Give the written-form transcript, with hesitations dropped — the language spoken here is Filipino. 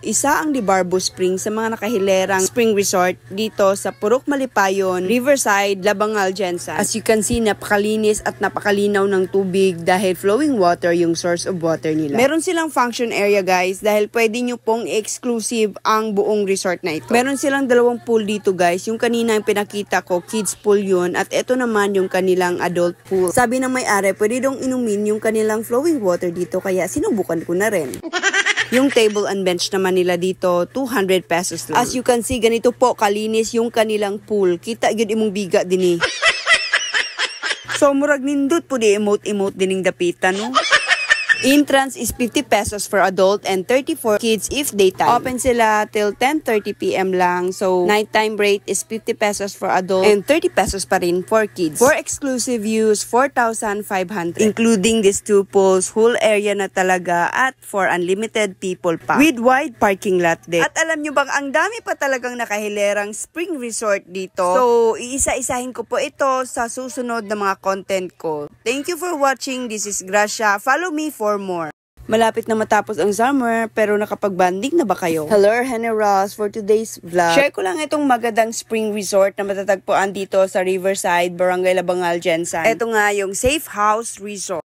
Isa ang Libarbo Springs sa mga nakahilerang spring resort dito sa Purok Malipayon, Riverside, Labangal, Jensen. As you can see, napakalinis at napakalinaw ng tubig dahil flowing water yung source of water nila. Meron silang function area guys dahil pwede nyo pong exclusive ang buong resort na ito. Meron silang 2 pool dito guys. Yung kanina yung pinakita ko, kids pool yun, at ito naman yung kanilang adult pool. Sabi ng may-ari, pwede dong inumin yung kanilang flowing water dito kaya sinubukan ko na rin. Yung table and bench naman nila dito, 200 pesos lang. As you can see, ganito po kalinis yung kanilang pool. Kita yun imong biga din eh. So, murag nindot po di emote-emote dining dapitan, no? Entrance is 50 pesos for adult and 30 for kids if daytime. Open sila till 10:30 PM lang. So, nighttime rate is 50 pesos for adult and 30 pesos pa rin for kids. For exclusive views, 4,500. Including these 2 pools, whole area na talaga at for unlimited people pa. With wide parking lot din. At alam nyo bang, ang dami pa talagang nakahilerang spring resort dito. So, iisa-isahin ko po ito sa susunod na mga content ko. Thank you for watching. This is Gracia. Follow me for more. Malapit na matapos ang summer, pero nakapag-banding na ba kayo? Hello, Henny Ross for today's vlog. Share ko lang itong magandang spring resort na matatagpuan dito sa Riverside, Barangay Labangal, Jensen. Ito nga yung Safe House Resort.